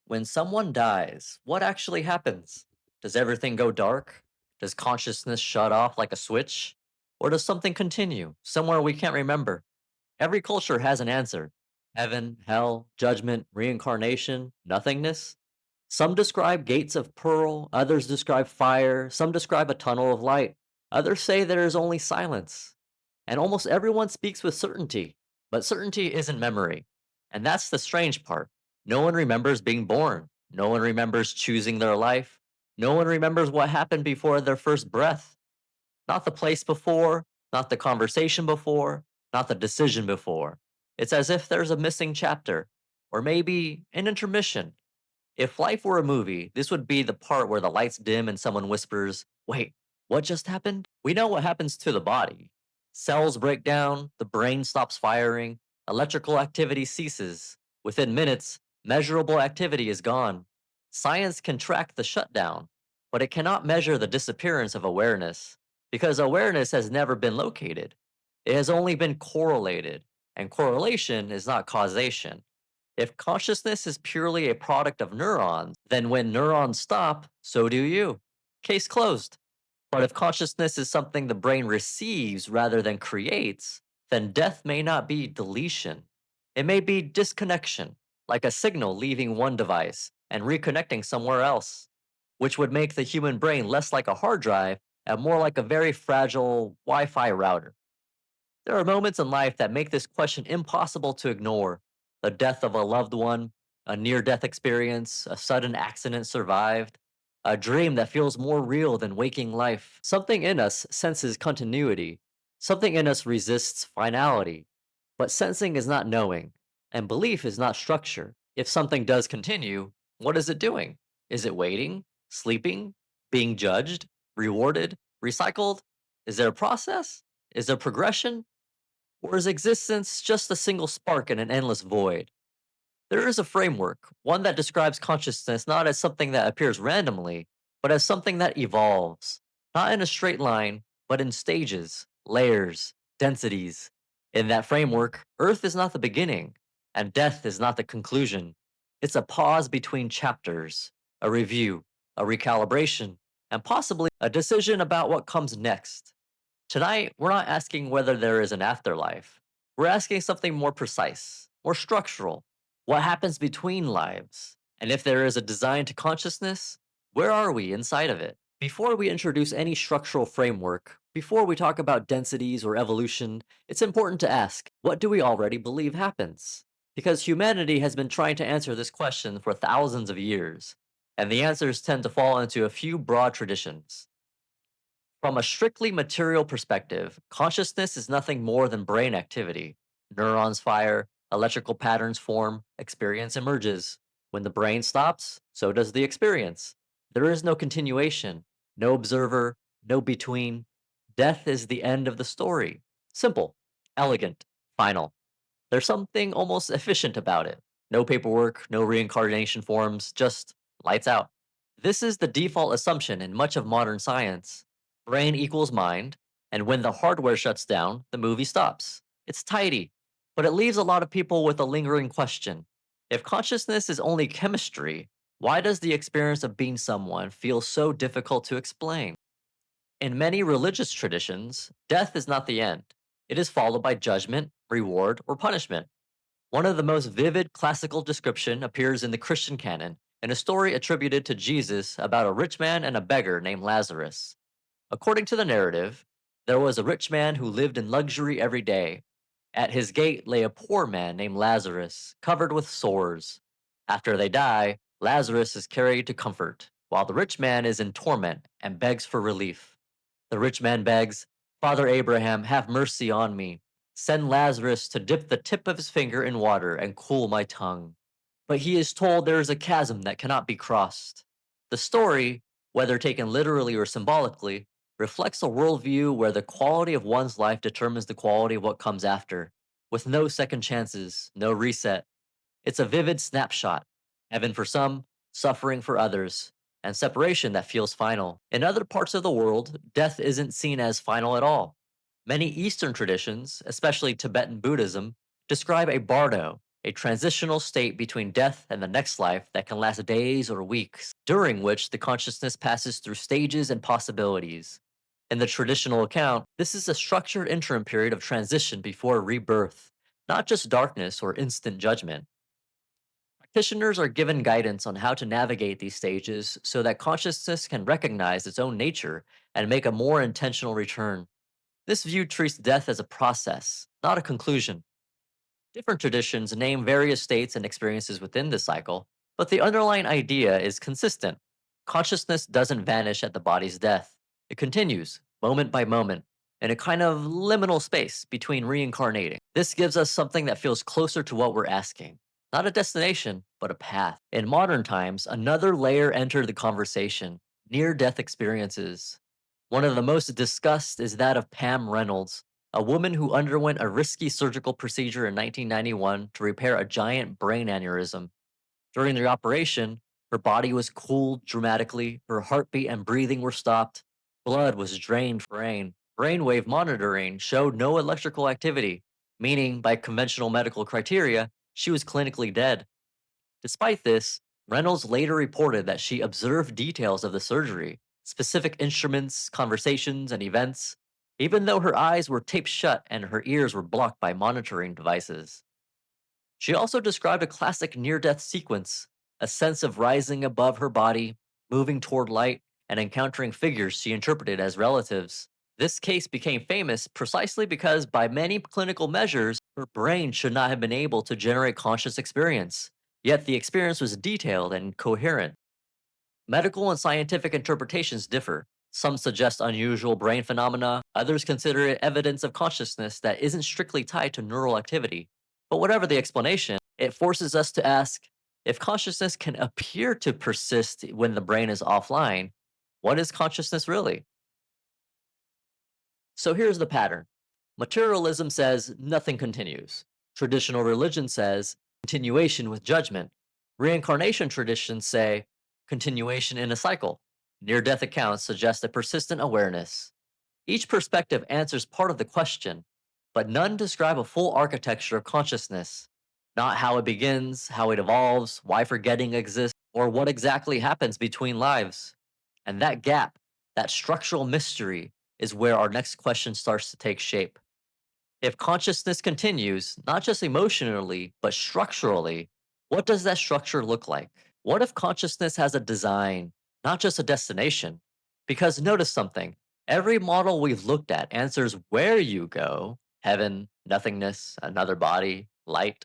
When someone dies, what actually happens? Does everything go dark? Does consciousness shut off like a switch? Or does something continue somewhere we can't remember? Every culture has an answer: heaven, hell, judgment, reincarnation, nothingness. Some describe gates of pearl, others describe fire, some describe a tunnel of light, others say there is only silence. And almost everyone speaks with certainty, but certainty isn't memory. And that's the strange part. No one remembers being born, no one remembers choosing their life, no one remembers what happened before their first breath. Not the place before, not the conversation before, not the decision before. It's as if there's a missing chapter, or maybe an intermission. If life were a movie, this would be the part where the lights dim and someone whispers, "Wait, what just happened?" We know what happens to the body. Cells break down, the brain stops firing, electrical activity ceases. Within minutes, measurable activity is gone. Science can track the shutdown, but it cannot measure the disappearance of awareness, because awareness has never been located. It has only been correlated, and correlation is not causation. If consciousness is purely a product of neurons, then when neurons stop, so do you. Case closed. But if consciousness is something the brain receives rather than creates, then death may not be deletion. It may be disconnection, like a signal leaving one device and reconnecting somewhere else, which would make the human brain less like a hard drive and more like a very fragile Wi Fi router. There are moments in life that make this question impossible to ignore: the death of a loved one, a near death experience, a sudden accident survived, a dream that feels more real than waking life. Something in us senses continuity, something in us resists finality. But sensing is not knowing, and belief is not structure. If something does continue, what is it doing? Is it waiting, sleeping, being judged, rewarded, recycled? Is there a process? Is there progression? Or is existence just a single spark in an endless void? There is a framework, one that describes consciousness not as something that appears randomly, but as something that evolves, not in a straight line, but in stages, layers, densities. In that framework, Earth is not the beginning, and death is not the conclusion. It's a pause between chapters, a review, a recalibration, and possibly a decision about what comes next. Tonight, we're not asking whether there is an afterlife. We're asking something more precise, more structural. What happens between lives? And if there is a design to consciousness, where are we inside of it? Before we introduce any structural framework, before we talk about densities or evolution, it's important to ask, what do we already believe happens? Because humanity has been trying to answer this question for thousands of years, and the answers tend to fall into a few broad traditions. From a strictly material perspective, consciousness is nothing more than brain activity. Neurons fire, electrical patterns form, experience emerges. When the brain stops, so does the experience. There is no continuation, no observer, no between. Death is the end of the story. Simple, elegant, final. There's something almost efficient about it. No paperwork, no reincarnation forms, just lights out. This is the default assumption in much of modern science. Brain equals mind, and when the hardware shuts down, the movie stops. It's tidy, but it leaves a lot of people with a lingering question. If consciousness is only chemistry, why does the experience of being someone feel so difficult to explain? In many religious traditions, death is not the end. It is followed by judgment, reward, or punishment. One of the most vivid classical description appears in the Christian canon, in a story attributed to Jesus about a rich man and a beggar named Lazarus. According to the narrative, there was a rich man who lived in luxury every day. At his gate lay a poor man named Lazarus, covered with sores. After they die, Lazarus is carried to comfort, while the rich man is in torment and begs for relief. The rich man begs, "Father Abraham, have mercy on me. Send Lazarus to dip the tip of his finger in water and cool my tongue." But he is told there is a chasm that cannot be crossed. The story, whether taken literally or symbolically, reflects a worldview where the quality of one's life determines the quality of what comes after, with no second chances, no reset. It's a vivid snapshot: heaven for some, suffering for others, and separation that feels final. In other parts of the world, death isn't seen as final at all. Many Eastern traditions, especially Tibetan Buddhism, describe a bardo, a transitional state between death and the next life that can last days or weeks, during which the consciousness passes through stages and possibilities. In the traditional account, this is a structured interim period of transition before rebirth, not just darkness or instant judgment. Practitioners are given guidance on how to navigate these stages so that consciousness can recognize its own nature and make a more intentional return. This view treats death as a process, not a conclusion. Different traditions name various states and experiences within this cycle, but the underlying idea is consistent. Consciousness doesn't vanish at the body's death, it continues, moment by moment, in a kind of liminal space between reincarnating. This gives us something that feels closer to what we're asking. Not a destination, but a path. In modern times, another layer entered the conversation: near death experiences. One of the most discussed is that of Pam Reynolds, a woman who underwent a risky surgical procedure in 1991 to repair a giant brain aneurysm. During the operation, her body was cooled dramatically, her heartbeat and breathing were stopped, blood was drained from her brain. Brainwave monitoring showed no electrical activity, meaning, by conventional medical criteria, she was clinically dead. Despite this, Reynolds later reported that she observed details of the surgery, specific instruments, conversations, and events, even though her eyes were taped shut and her ears were blocked by monitoring devices. She also described a classic near death sequence: a sense of rising above her body, moving toward light, and encountering figures she interpreted as relatives. This case became famous precisely because, by many clinical measures, her brain should not have been able to generate conscious experience. Yet the experience was detailed and coherent. Medical and scientific interpretations differ. Some suggest unusual brain phenomena, others consider it evidence of consciousness that isn't strictly tied to neural activity. But whatever the explanation, it forces us to ask, if consciousness can appear to persist when the brain is offline, what is consciousness really? So here's the pattern. Materialism says nothing continues. Traditional religion says continuation with judgment. Reincarnation traditions say continuation in a cycle. Near death accounts suggest a persistent awareness. Each perspective answers part of the question, but none describe a full architecture of consciousness. Not how it begins, how it evolves, why forgetting exists, or what exactly happens between lives. And that gap, that structural mystery, is where our next question starts to take shape. If consciousness continues, not just emotionally, but structurally, what does that structure look like? What if consciousness has a design, not just a destination? Because notice something: every model we've looked at answers where you go: heaven, nothingness, another body, light.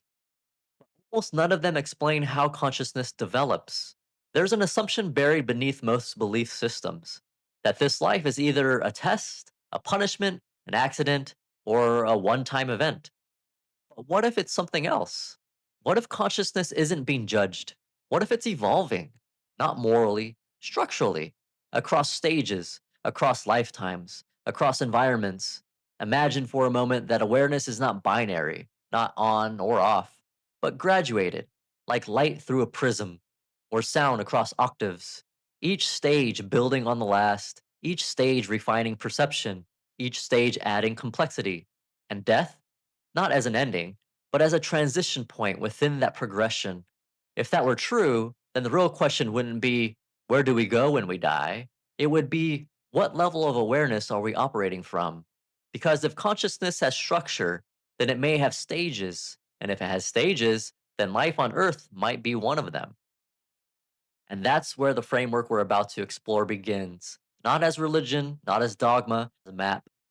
Almost none of them explain how consciousness develops. There's an assumption buried beneath most belief systems that this life is either a test, a punishment, an accident, or a one time event. But what if it's something else? What if consciousness isn't being judged? What if it's evolving? Not morally, structurally, across stages, across lifetimes, across environments. Imagine for a moment that awareness is not binary, not on or off, but graduated, like light through a prism, or sound across octaves. Each stage building on the last, each stage refining perception, each stage adding complexity. And death? Not as an ending, but as a transition point within that progression. If that were true, then the real question wouldn't be, where do we go when we die? It would be, what level of awareness are we operating from? Because if consciousness has structure, then it may have stages. And if it has stages, then life on Earth might be one of them. And that's where the framework we're about to explore begins. Not as religion, not as dogma, as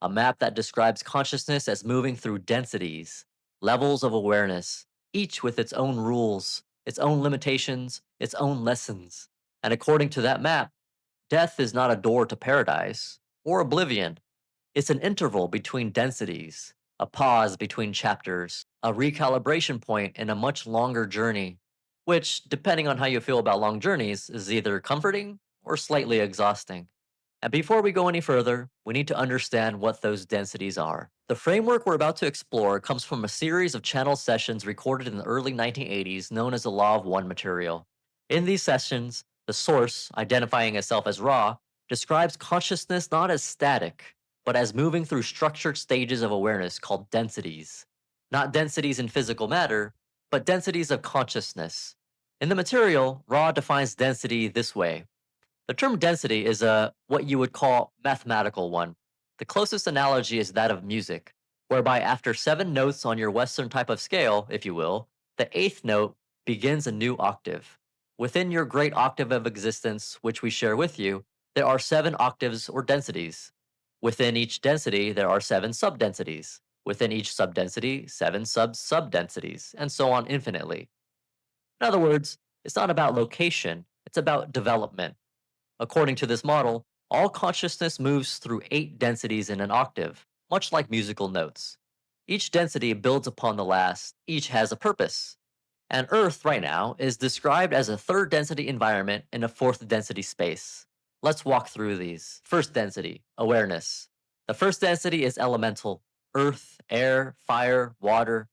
a map that describes consciousness as moving through densities, levels of awareness, each with its own rules, its own limitations, its own lessons. And according to that map, death is not a door to paradise or oblivion. It's an interval between densities, a pause between chapters, a recalibration point in a much longer journey, which, depending on how you feel about long journeys, is either comforting or slightly exhausting. And before we go any further, we need to understand what those densities are. The framework we're about to explore comes from a series of channel sessions recorded in the early 1980s known as the Law of One material. In these sessions, the source, identifying itself as raw, describes consciousness not as static, but as moving through structured stages of awareness called densities. Not densities in physical matter, but densities of consciousness. In the material, Ra defines density this way. The term density is a what you would call mathematical one. The closest analogy is that of music, whereby after 7 notes on your Western type of scale, if you will, the eighth note begins a new octave. Within your great octave of existence, which we share with you, there are 7 octaves or densities. Within each density, there are 7 subdensities. Within each subdensity, 7 subdensities, and so on infinitely. In other words, it's not about location, it's about development. According to this model, all consciousness moves through 8 densities in an octave, much like musical notes. Each density builds upon the last, each has a purpose. And Earth, right now, is described as a third density environment in a fourth density space. Let's walk through these. First density, awareness. The first density is elemental: earth, air, fire, water.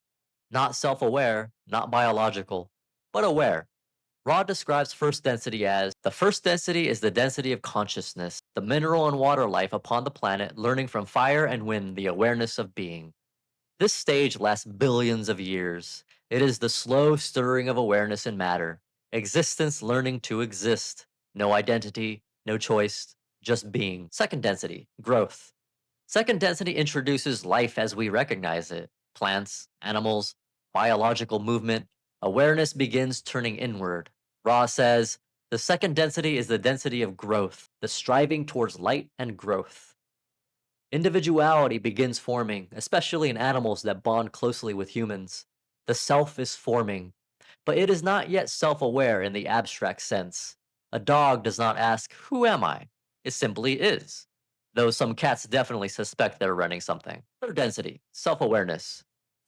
Not self aware, not biological, but aware. Ra describes first density as the first density is the density of consciousness, the mineral and water life upon the planet learning from fire and wind the awareness of being. This stage lasts billions of years. It is the slow stirring of awareness in matter, existence learning to exist. No identity, no choice, just being. Second density, growth. Second density introduces life as we recognize it: plants, animals, biological movement. Awareness begins turning inward. Ra says, the second density is the density of growth, the striving towards light and growth. Individuality begins forming, especially in animals that bond closely with humans. The self is forming, but it is not yet self aware in the abstract sense. A dog does not ask, who am I? It simply is. Though some cats definitely suspect they're running something. Third density, self awareness.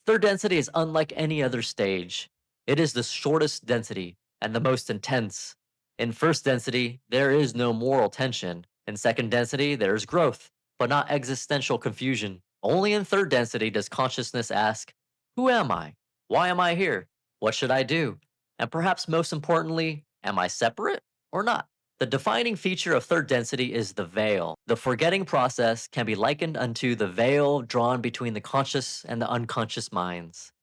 Third density is unlike any other stage. It is the shortest density and the most intense. In first density, there is no moral tension. In second density, there is growth, but not existential confusion. Only in third density does consciousness ask, who am I? Why am I here? What should I do? And perhaps most importantly, am I separate or not? The defining feature of third density is the veil. The forgetting process can be likened unto the veil drawn between the conscious and the unconscious minds.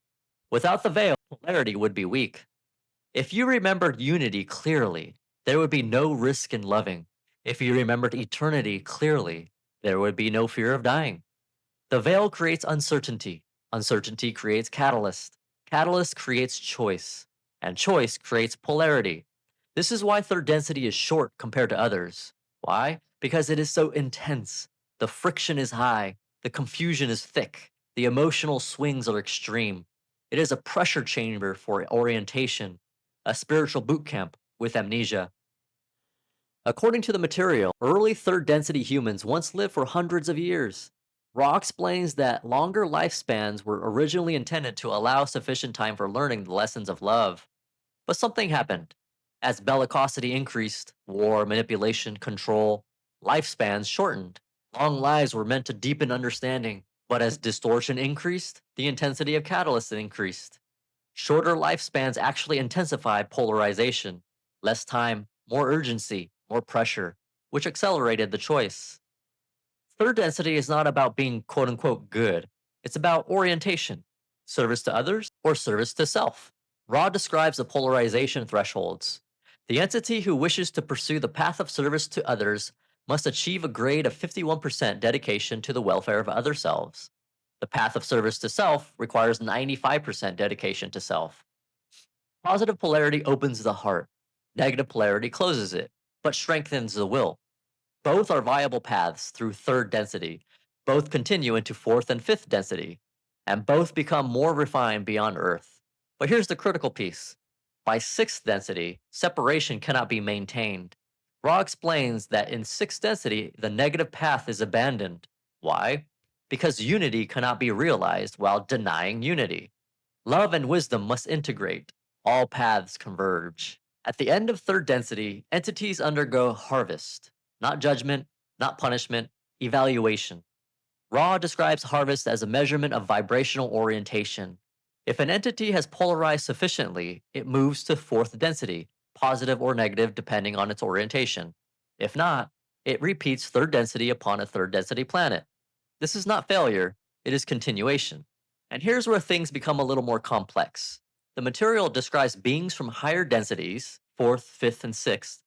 Without the veil, polarity would be weak. If you remembered unity clearly, there would be no risk in loving. If you remembered eternity clearly, there would be no fear of dying. The veil creates uncertainty. Uncertainty creates catalyst. Catalyst creates choice. And choice creates polarity. This is why third density is short compared to others. Why? Because it is so intense. The friction is high. The confusion is thick. The emotional swings are extreme. It is a pressure chamber for orientation, a spiritual boot camp with amnesia. According to the material, early third density humans once lived for hundreds of years. Ra explains that longer lifespans were originally intended to allow sufficient time for learning the lessons of love. But something happened. As bellicosity increased, war, manipulation, control, lifespans shortened. Long lives were meant to deepen understanding, but as distortion increased, the intensity of catalysts increased. Shorter lifespans actually intensified polarization. Less time, more urgency, more pressure, which accelerated the choice. Third density is not about being quote unquote good, it's about orientation: service to others or service to self. Ra describes the polarization thresholds. The entity who wishes to pursue the path of service to others must achieve a grade of 51% dedication to the welfare of other selves. The path of service to self requires 95% dedication to self. Positive polarity opens the heart. Negative polarity closes it, but strengthens the will. Both are viable paths through third density. Both continue into fourth and fifth density, and both become more refined beyond Earth. But here's the critical piece. By sixth density, separation cannot be maintained. Ra explains that in sixth density, the negative path is abandoned. Why? Because unity cannot be realized while denying unity. Love and wisdom must integrate. All paths converge. At the end of third density, entities undergo harvest. Not judgment, not punishment, evaluation. Ra describes harvest as a measurement of vibrational orientation. If an entity has polarized sufficiently, it moves to fourth density, positive or negative depending on its orientation. If not, it repeats third density upon a third density planet. This is not failure, it is continuation. And here's where things become a little more complex. The material describes beings from higher densities, fourth, fifth, and sixth,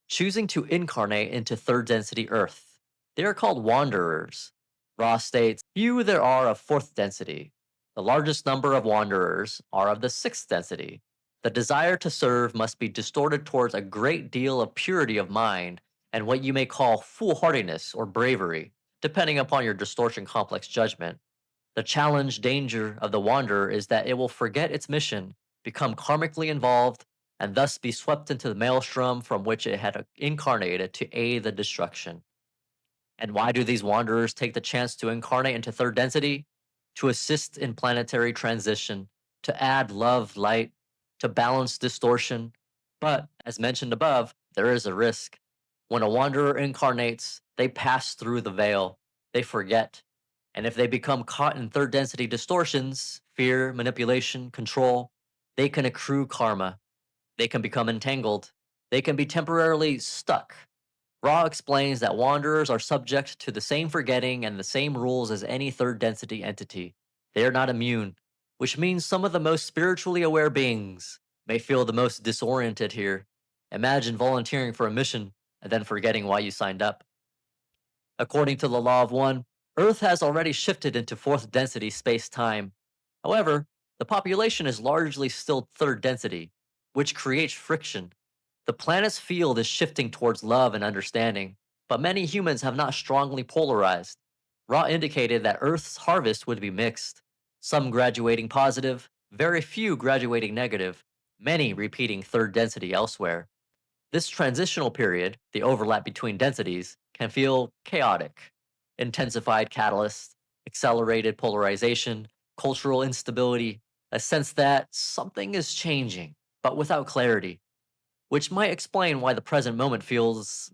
choosing to incarnate into third density Earth. They are called wanderers. Ra states, few there are of fourth density. The largest number of wanderers are of the sixth density. The desire to serve must be distorted towards a great deal of purity of mind and what you may call foolhardiness or bravery, depending upon your distortion complex judgment. The challenge danger of the wanderer is that it will forget its mission, become karmically involved, and thus be swept into the maelstrom from which it had incarnated to aid the destruction. And why do these wanderers take the chance to incarnate into third density? To assist in planetary transition, to add love, light, to balance distortion. But, as mentioned above, there is a risk. When a wanderer incarnates, they pass through the veil, they forget. And if they become caught in third density distortions, fear, manipulation, control, they can accrue karma. They can become entangled. They can be temporarily stuck. Ra explains that wanderers are subject to the same forgetting and the same rules as any third density entity. They are not immune, which means some of the most spiritually aware beings may feel the most disoriented here. Imagine volunteering for a mission and then forgetting why you signed up. According to the law of one, Earth has already shifted into fourth density space time. However, the population is largely still third density, which creates friction. The planet's field is shifting towards love and understanding, but many humans have not strongly polarized. Ra indicated that Earth's harvest would be mixed, some graduating positive, very few graduating negative, many repeating third density elsewhere. This transitional period, the overlap between densities, can feel chaotic. Intensified catalysts, accelerated polarization, cultural instability, a sense that something is changing, but without clarity, which might explain why the present moment feels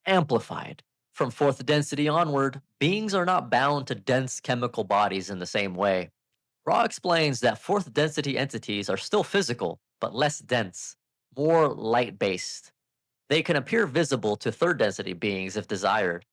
amplified. From fourth density onward, beings are not bound to dense chemical bodies in the same way. Ra explains that fourth density entities are still physical, but less dense, more light based. They can appear visible to third density beings if desired.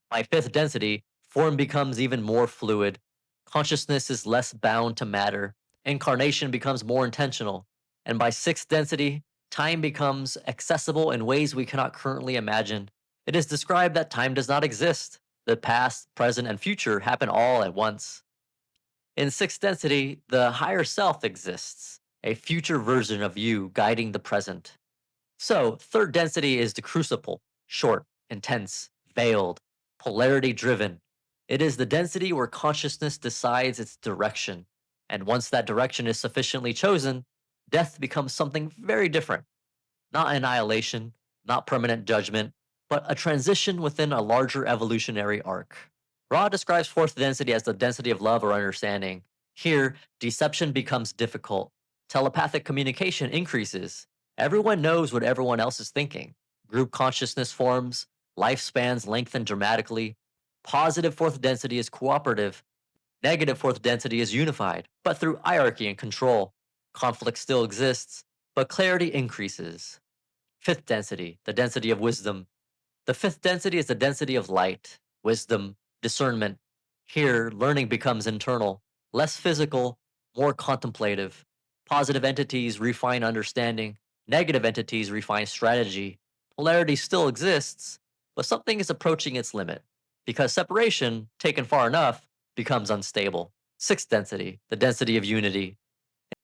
By fifth density, form becomes even more fluid. Consciousness is less bound to matter. Incarnation becomes more intentional. And by sixth density, time becomes accessible in ways we cannot currently imagine. It is described that time does not exist. The past, present, and future happen all at once. In sixth density, the higher self exists, a future version of you guiding the present. So, third density is the crucible, short, intense, veiled, polarity driven. It is the density where consciousness decides its direction. And once that direction is sufficiently chosen, death becomes something very different. Not annihilation, not permanent judgment, but a transition within a larger evolutionary arc. Ra describes fourth density as the density of love or understanding. Here, deception becomes difficult. Telepathic communication increases. Everyone knows what everyone else is thinking. Group consciousness forms, lifespans lengthen dramatically. Positive fourth density is cooperative. Negative fourth density is unified, but through hierarchy and control. Conflict still exists, but clarity increases. Fifth density, the density of wisdom. The fifth density is the density of light, wisdom, discernment. Here, learning becomes internal, less physical, more contemplative. Positive entities refine understanding, negative entities refine strategy. Polarity still exists, but something is approaching its limit, because separation, taken far enough, becomes unstable. Sixth density, the density of unity.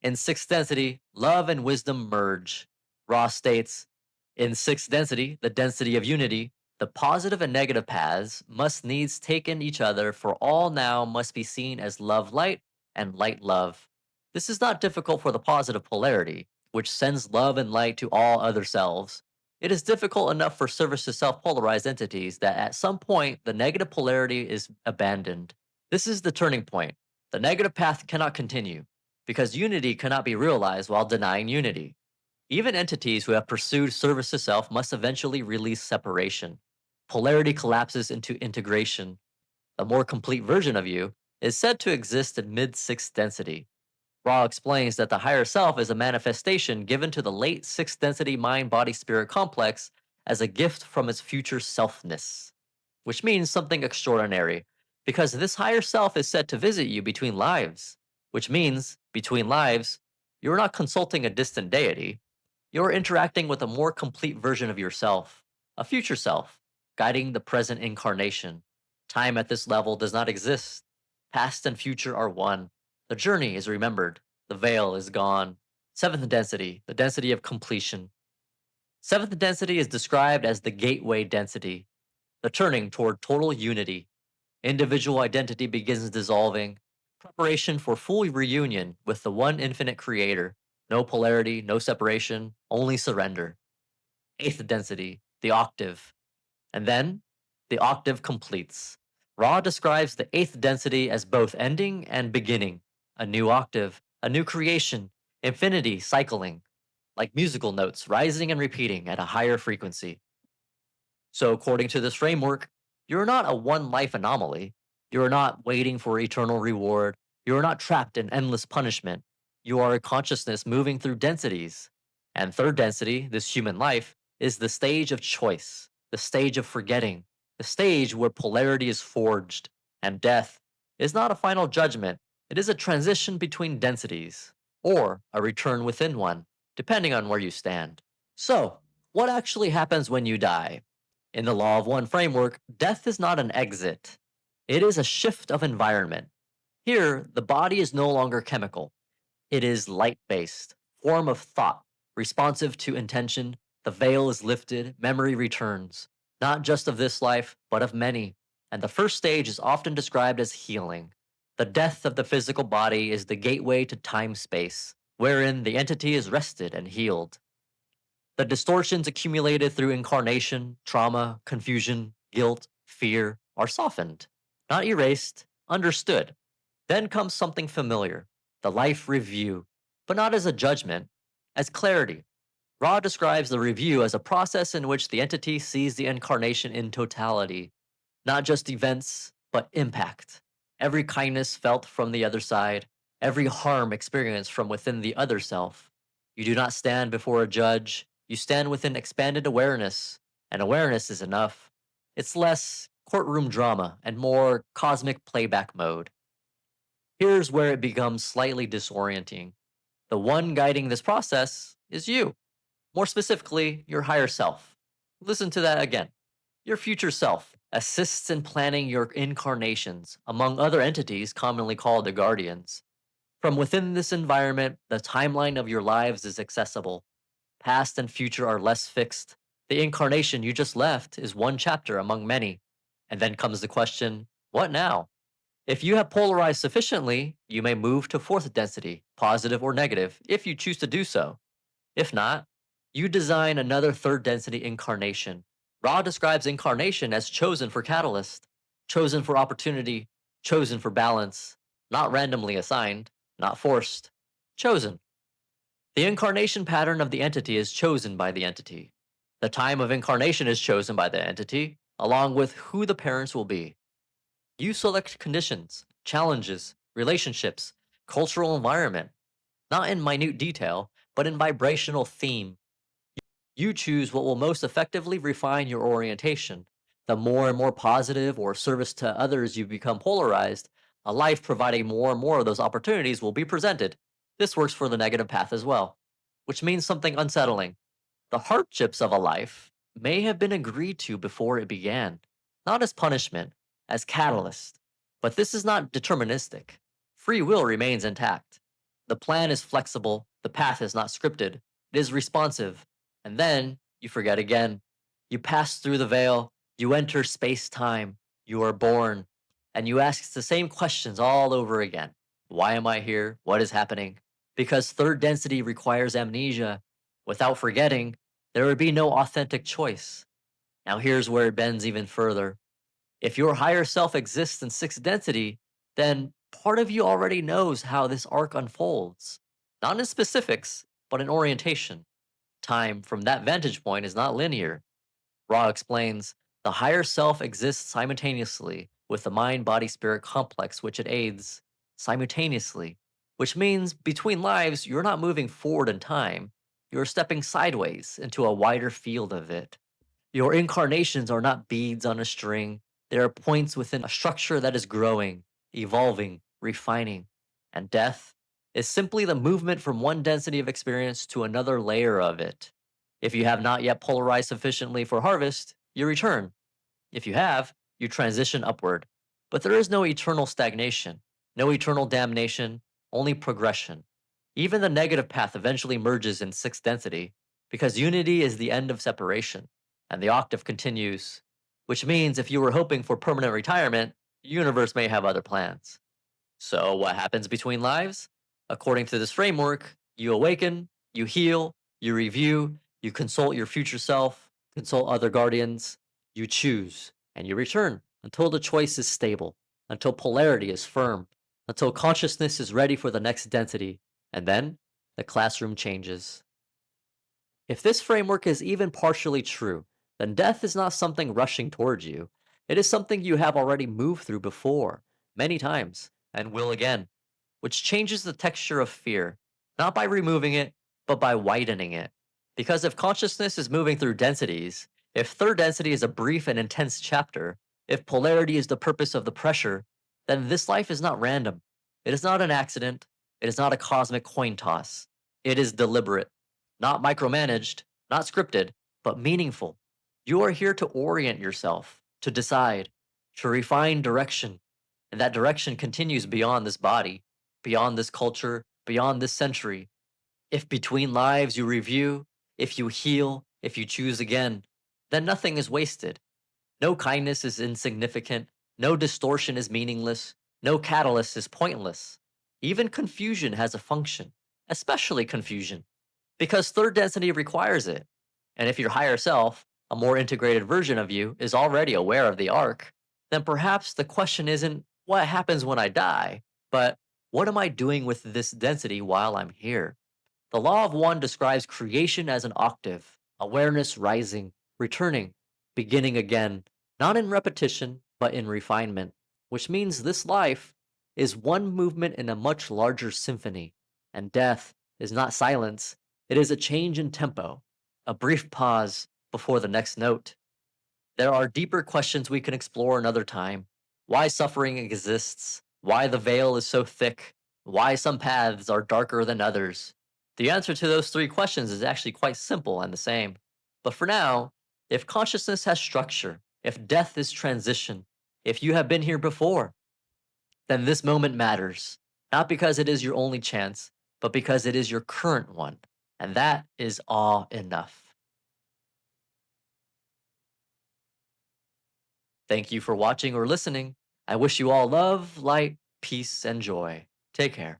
In sixth density, love and wisdom merge. Ross states, in sixth density, the density of unity, the positive and negative paths must needs take in each other, for all now must be seen as love light and light love. This is not difficult for the positive polarity, which sends love and light to all other selves. It is difficult enough for service to self polarized entities that at some point the negative polarity is abandoned. This is the turning point. The negative path cannot continue, because unity cannot be realized while denying unity. Even entities who have pursued service to self must eventually release separation. Polarity collapses into integration. A more complete version of you is said to exist in mid sixth density. Ra explains that the higher self is a manifestation given to the late sixth density mind body spirit complex as a gift from its future selfness, which means something extraordinary, because this higher self is said to visit you between lives, which means, between lives, You're not consulting a distant deity, you're interacting with a more complete version of yourself, a future self, guiding the present incarnation. Time at this level does not exist. Past and future are one. The journey is remembered, the veil is gone. Seventh density, the density of completion. Seventh density is described as the gateway density, the turning toward total unity. Individual identity begins dissolving, preparation for full reunion with the one infinite creator. No polarity, no separation, only surrender. Eighth density, the octave. And then, the octave completes. Ra describes the eighth density as both ending and beginning. A new octave, a new creation, infinity cycling, like musical notes rising and repeating at a higher frequency. So, according to this framework, you're not a one life anomaly. You're not waiting for eternal reward. You're not trapped in endless punishment. You are a consciousness moving through densities. And third density, this human life, is the stage of choice, the stage of forgetting, the stage where polarity is forged. And death is not a final judgment, it is a transition between densities, or a return within one, depending on where you stand. So, what actually happens when you die? In the Law of One framework, death is not an exit, it is a shift of environment. Here, the body is no longer chemical, it is light based, form of thought, responsive to intention. The veil is lifted, memory returns, not just of this life, but of many. And the first stage is often described as healing. The death of the physical body is the gateway to time space, wherein the entity is rested and healed. The distortions accumulated through incarnation, trauma, confusion, guilt, fear are softened, not erased, understood. Then comes something familiar, the life review, but not as a judgment, as clarity. Ra describes the review as a process in which the entity sees the incarnation in totality, not just events, but impact. Every kindness felt from the other side, every harm experienced from within the other self. You do not stand before a judge, you stand within expanded awareness, and awareness is enough. It's less courtroom drama and more cosmic playback mode. Here's where it becomes slightly disorienting. The one guiding this process is you, more specifically, your higher self. Listen to that again. Your future self assists in planning your incarnations, among other entities commonly called the guardians. From within this environment, the timeline of your lives is accessible. Past and future are less fixed. The incarnation you just left is one chapter among many. And then comes the question, what now? If you have polarized sufficiently, you may move to fourth density, positive or negative, if you choose to do so. If not, you design another third density incarnation. Ra describes incarnation as chosen for catalyst, chosen for opportunity, chosen for balance, not randomly assigned, not forced, chosen. The incarnation pattern of the entity is chosen by the entity. The time of incarnation is chosen by the entity, along with who the parents will be. You select conditions, challenges, relationships, cultural environment, not in minute detail, but in vibrational theme. You choose what will most effectively refine your orientation. The more and more positive or service to others you become polarized, a life providing more and more of those opportunities will be presented. This works for the negative path as well, which means something unsettling. The hardships of a life may have been agreed to before it began, not as punishment, as catalyst. But this is not deterministic. Free will remains intact. The plan is flexible, the path is not scripted, it is responsive. And then you forget again. You pass through the veil, you enter space time, you are born, and you ask the same questions all over again. Why am I here? What is happening? Because third density requires amnesia. Without forgetting, there would be no authentic choice. Now, here's where it bends even further. If your higher self exists in sixth density, then part of you already knows how this arc unfolds. Not in specifics, but in orientation. Time from that vantage point is not linear. Ra explains the higher self exists simultaneously with the mind body spirit complex which it aids, simultaneously, which means between lives, you're not moving forward in time, you're stepping sideways into a wider field of it. Your incarnations are not beads on a string, they are points within a structure that is growing, evolving, refining. And death is simply the movement from one density of experience to another layer of it. If you have not yet polarized sufficiently for harvest, you return. If you have, you transition upward. But there is no eternal stagnation, no eternal damnation, only progression. Even the negative path eventually merges in sixth density, because unity is the end of separation, and the octave continues. Which means if you were hoping for permanent retirement, the universe may have other plans. So, what happens between lives? According to this framework, you awaken, you heal, you review, you consult your future self, consult other guardians, you choose, and you return until the choice is stable, until polarity is firm, until consciousness is ready for the next density, and then the classroom changes. If this framework is even partially true, then death is not something rushing towards you. It is something you have already moved through before, many times, and will again, which changes the texture of fear, not by removing it, but by widening it. Because if consciousness is moving through densities, if third density is a brief and intense chapter, if polarity is the purpose of the pressure, then this life is not random. It is not an accident. It is not a cosmic coin toss. It is deliberate, not micromanaged, not scripted, but meaningful. You are here to orient yourself, to decide, to refine direction, and that direction continues beyond this body, beyond this culture, beyond this century. If between lives you review, if you heal, if you choose again, then nothing is wasted. No kindness is insignificant, no distortion is meaningless, no catalyst is pointless. Even confusion has a function, especially confusion, because third density requires it. And if your higher self, a more integrated version of you, is already aware of the arc, then perhaps the question isn't what happens when I die, but what am I doing with this density while I'm here? The law of one describes creation as an octave, awareness rising, returning, beginning again, not in repetition, but in refinement, which means this life is one movement in a much larger symphony, and death is not silence, it is a change in tempo, a brief pause before the next note. There are deeper questions we can explore another time. Why suffering exists, why the veil is so thick, why some paths are darker than others. The answer to those three questions is actually quite simple and the same. But for now, if consciousness has structure, if death is transition, if you have been here before, then this moment matters. Not because it is your only chance, but because it is your current one. And that is all enough. Thank you for watching or listening. I wish you all love, light, peace, and joy. Take care.